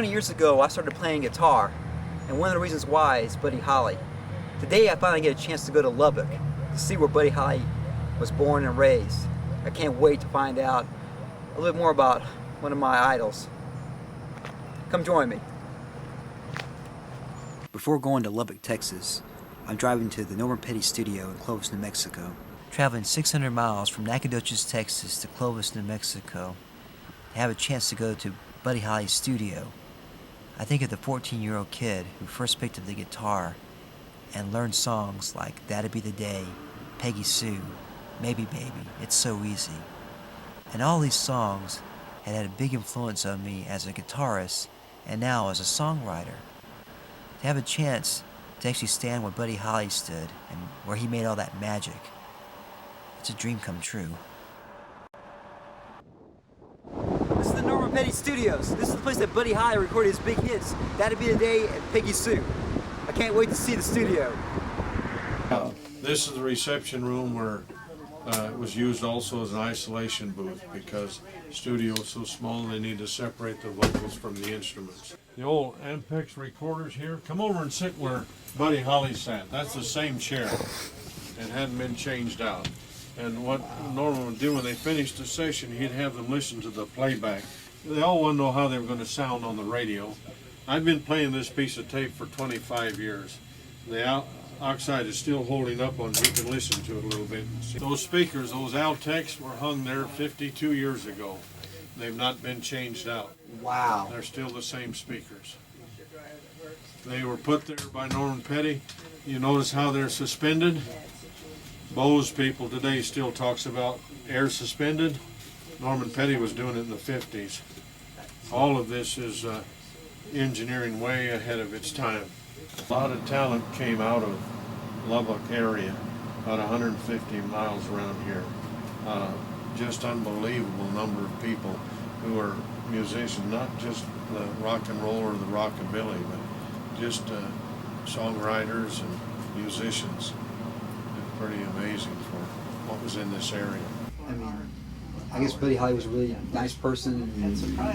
20 years ago, I started playing guitar, and one of the reasons why is Buddy Holly. Today, I finally get a chance to go to Lubbock to see where Buddy Holly was born and raised. I can't wait to find out a little more about one of my idols. Come join me. Before going to Lubbock, Texas, I'm driving to the Norman Petty studio in Clovis, New Mexico. Traveling 600 miles from Nacogdoches, Texas to Clovis, New Mexico to have a chance to go to Buddy Holly's studio. I think of the 14-year-old kid who first picked up the guitar and learned songs like That'd Be the Day, Peggy Sue, Maybe Baby, It's So Easy. And all these songs had a big influence on me as a guitarist and now as a songwriter. To have a chance to actually stand where Buddy Holly stood and where he made all that magic, it's a dream come true. This is the Norman Petty Studios. This is the place that Buddy Holly recorded his big hits, That'd Be the Day and Peggy Sue. I can't wait to see the studio. This is the reception room where it was used also as an isolation booth because the studio is so small they need to separate the vocals from the instruments. The old Ampex recorders here, come over and sit where Buddy Holly sat. That's the same chair. It hadn't been changed out. And what Norman would do when they finished the session, he'd have them listen to the playback. They all want to know how they were going to sound on the radio. I've been playing this piece of tape for 25 years. The oxide is still holding up on it. You can listen to it a little bit. Those speakers, those Altecs, were hung there 52 years ago. They've not been changed out. Wow. They're still the same speakers. They were put there by Norman Petty. You notice how they're suspended? Bose people today still talks about air suspended. Norman Petty was doing it in the 50s. All of this is engineering way ahead of its time. A lot of talent came out of Lubbock area, about 150 miles around here. Just unbelievable number of people who are musicians, not just the rock and roll or the rockabilly, but just songwriters and musicians. Pretty amazing for what was in this area. I mean, I guess Buddy Holly was a really nice person.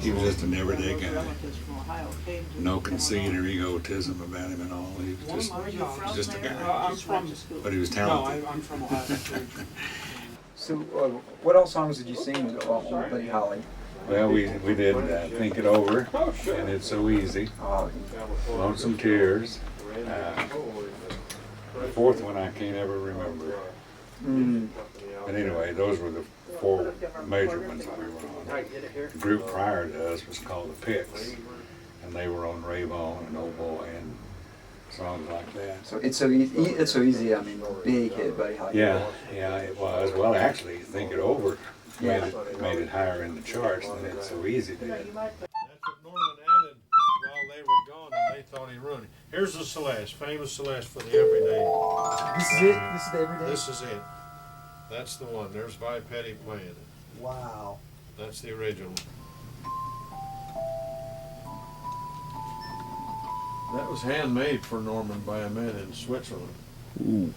He was just an everyday guy. No conceit or egotism about him at all. He was just a guy. But he was talented. So, what all songs did you sing with Buddy Holly? Well, we did Think It Over, and It's So Easy, Lonesome Tears. The fourth one I can't ever remember. But anyway, those were the four major ones that we were on. The group prior to us was called the Picks, and they were on Ravon and Oh Boy and songs like that. So It's So Easy. It's So Easy. I mean, big hit, Buddy Holly. Yeah, it was. Well, actually, Think It Over made it higher in the charts than It's So Easy did. That's what Norman added while they were gone, and they thought he ruined it. Here's the Celeste, famous Celeste for the Everyday. This is it? This is the Everyday? This is it. That's the one. There's Vi Petty playing it. Wow. That's the original. That was handmade for Norman by a man in Switzerland. Ooh.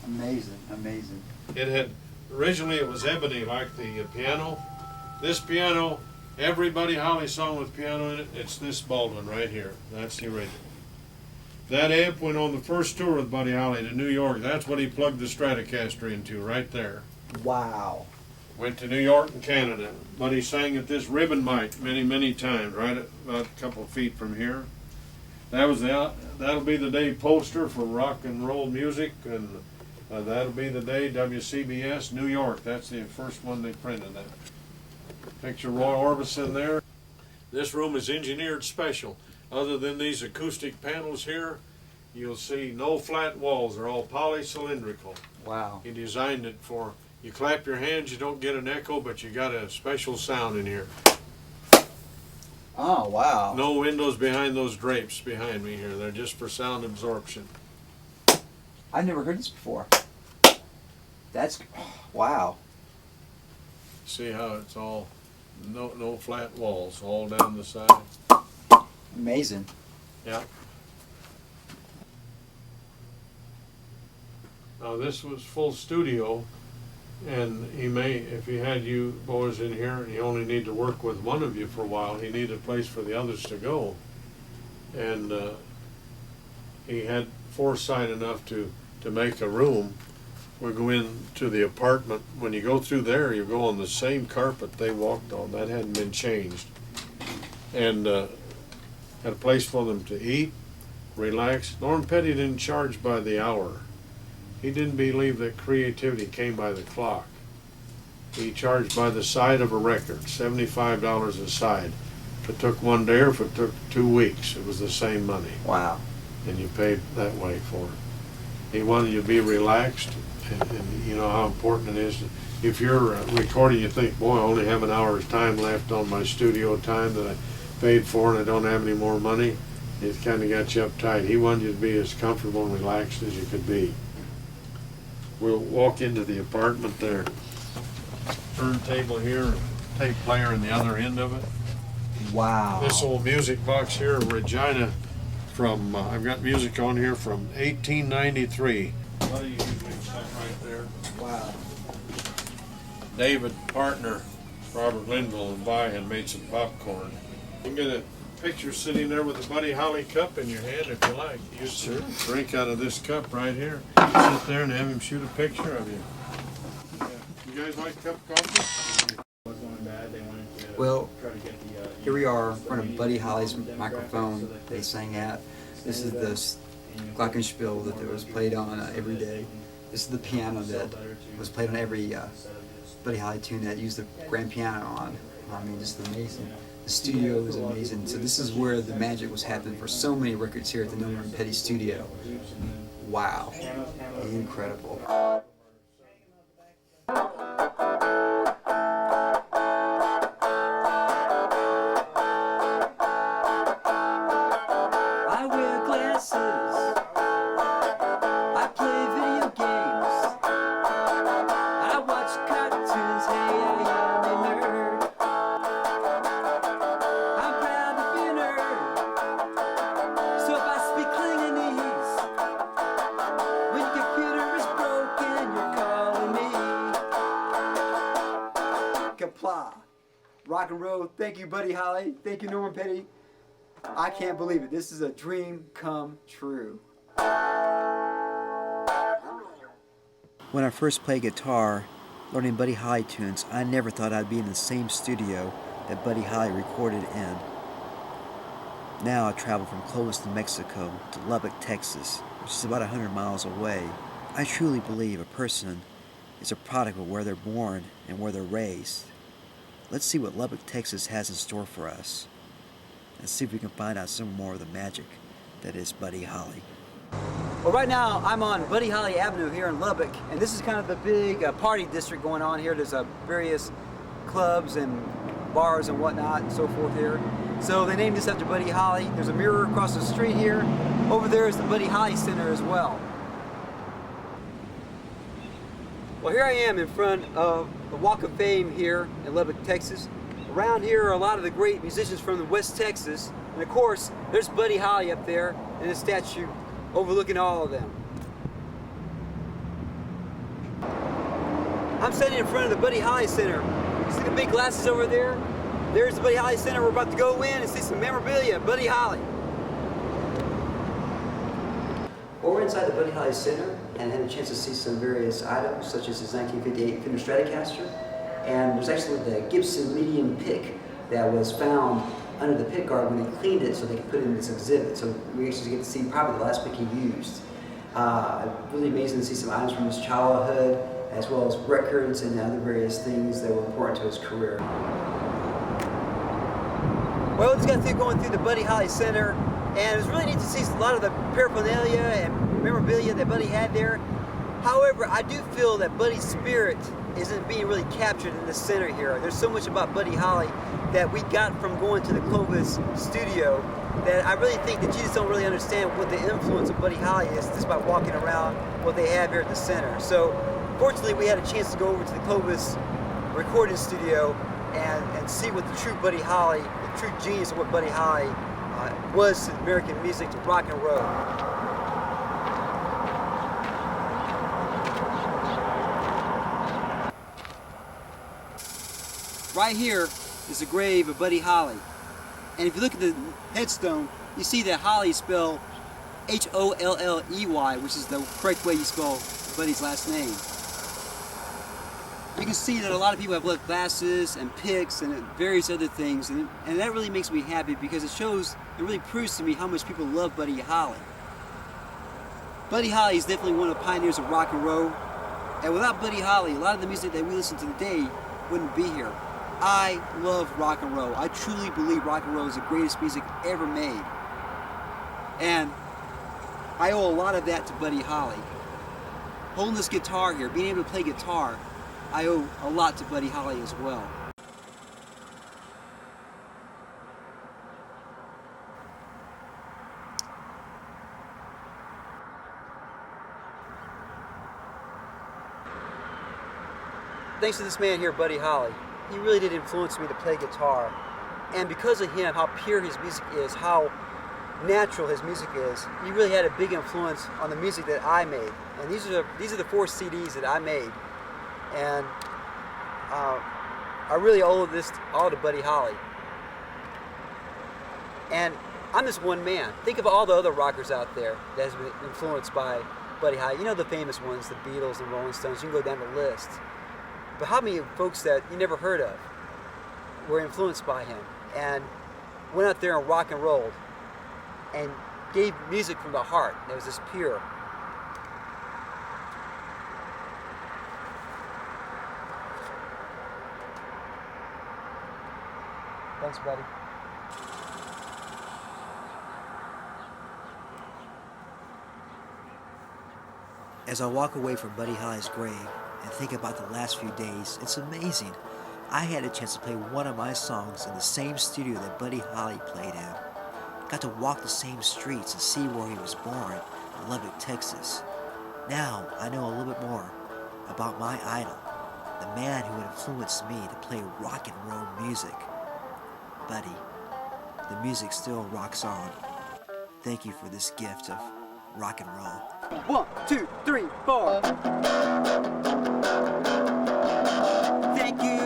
Amazing, amazing. It had, originally it was ebony like the piano. This piano, every Buddy Holly song with piano in it, it's this Baldwin right here. That's the original. That amp went on the first tour with Buddy Holly to New York. That's what he plugged the Stratocaster into, right there. Wow. Went to New York and Canada. Buddy sang at this ribbon mic many, many times, right at about a couple of feet from here. That was That'll Be the Day poster for rock and roll music, and That'll Be the Day, WCBS, New York. That's the first one they printed that. Picture Roy Orbison there. This room is engineered special. Other than these acoustic panels here, you'll see no flat walls. They're all polycylindrical. Wow. He designed it for, you clap your hands, you don't get an echo, but you got a special sound in here. Oh, wow. No windows behind those drapes behind me here. They're just for sound absorption. I've never heard this before. That's, wow. See how it's all, no flat walls, all down the side. Amazing. Yeah. Now this was full studio. And he may, if he had you boys in here and he only need to work with one of you for a while, he needed a place for the others to go. And he had foresight enough to make a room. We go into the apartment. When you go through there, you go on the same carpet they walked on. That hadn't been changed. And had a place for them to eat, relax. Norm Petty didn't charge by the hour. He didn't believe that creativity came by the clock. He charged by the side of a record, $75 a side. If it took one day or if it took 2 weeks, it was the same money. Wow. And you paid that way for it. He wanted you to be relaxed, and you know how important it is. If you're recording, you think, boy, I only have an hour's time left on my studio time that I paid for and I don't have any more money. It kind of got you uptight. He wanted you to be as comfortable and relaxed as you could be. We'll walk into the apartment there. Turntable here, tape player in the other end of it. Wow. This old music box here, Regina, from, I've got music on here from 1893. What do you usually stuff right there? Wow. David, partner, Robert Linville, and I had made some popcorn. You can get a picture sitting there with a Buddy Holly cup in your hand if you like. You used to drink out of this cup right here. You sit there and have him shoot a picture of you. Yeah. You guys like cup coffee? Well, here we are in front of Buddy Holly's microphone they sang at. This is the glockenspiel that was played on every day. This is the piano that was played on every Buddy Holly tune that used the grand piano on. I mean, just amazing. The studio is amazing. So this is where the magic was happening for so many records here at the Norman Petty studio. Wow. Incredible. I wear glasses. I play video games. I watch cartoons. Hey, I am a nerd. I'm proud to be a nerd. So if I speak Klingonese, when your computer is broken, you're calling me. Kapla. Rock and roll. Thank you, Buddy Holly. Thank you, Norman Petty. I can't believe it. This is a dream come true. When I first played guitar, learning Buddy Holly tunes, I never thought I'd be in the same studio that Buddy Holly recorded in. Now I travel from Clovis, New Mexico to Lubbock, Texas, which is about 100 miles away. I truly believe a person is a product of where they're born and where they're raised. Let's see what Lubbock, Texas has in store for us, and see if we can find out some more of the magic that is Buddy Holly. Well, right now I'm on Buddy Holly Avenue here in Lubbock, and this is kind of the big party district going on here. There's various clubs and bars and whatnot and so forth here. So they named this after Buddy Holly. There's a mirror across the street here. Over there is the Buddy Holly Center as well. Well, here I am in front of the Walk of Fame here in Lubbock, Texas. Around here are a lot of the great musicians from West Texas. And of course, there's Buddy Holly up there in a statue overlooking all of them. I'm standing in front of the Buddy Holly Center. You see the big glasses over there? There's the Buddy Holly Center. We're about to go in and see some memorabilia, Buddy Holly. Well, we're inside the Buddy Holly Center and had a chance to see some various items, such as his 1958 Fender Stratocaster. And there's actually the Gibson medium pick that was found under the pick guard when they cleaned it so they could put it in this exhibit. So we actually get to see probably the last pick he used. Really amazing to see some items from his childhood, as well as records and other various things that were important to his career. Well, we just got through going through the Buddy Holly Center, and it was really neat to see a lot of the paraphernalia and memorabilia that Buddy had there. However, I do feel that Buddy's spirit isn't being really captured in the center here. There's so much about Buddy Holly that we got from going to the Clovis studio that I really think that you just don't really understand what the influence of Buddy Holly is just by walking around what they have here at the center. So fortunately we had a chance to go over to the Clovis recording studio and see what the true Buddy Holly, the true genius of what Buddy Holly was to American music, to rock and roll. right here is the grave of Buddy Holly. And if you look at the headstone, you see that Holly is spelled Holley, which is the correct way you spell Buddy's last name. You can see that a lot of people have left glasses and picks and various other things, and that really makes me happy because it really proves to me how much people love Buddy Holly. Buddy Holly is definitely one of the pioneers of rock and roll, and without Buddy Holly, a lot of the music that we listen to today wouldn't be here. I love rock and roll. I truly believe rock and roll is the greatest music ever made. And I owe a lot of that to Buddy Holly. Holding this guitar here, being able to play guitar, I owe a lot to Buddy Holly as well. Thanks to this man here, Buddy Holly. He really did influence me to play guitar. And because of him, how pure his music is, how natural his music is, he really had a big influence on the music that I made. And these are the 4 CDs that I made. And I really owe this all to Buddy Holly. And I'm just one man. Think of all the other rockers out there that has been influenced by Buddy Holly. You know the famous ones, the Beatles and Rolling Stones. You can go down the list. But how many folks that you never heard of were influenced by him and went out there and rock and rolled and gave music from the heart that was just pure. Thanks, buddy. As I walk away from Buddy Holly's grave and think about the last few days, it's amazing. I had a chance to play one of my songs in the same studio that Buddy Holly played in. Got to walk the same streets and see where he was born in Lubbock, Texas. Now I know a little bit more about my idol, the man who influenced me to play rock and roll music. Buddy, the music still rocks on. Thank you for this gift of rock and roll. 1, 2, 3, 4. Thank you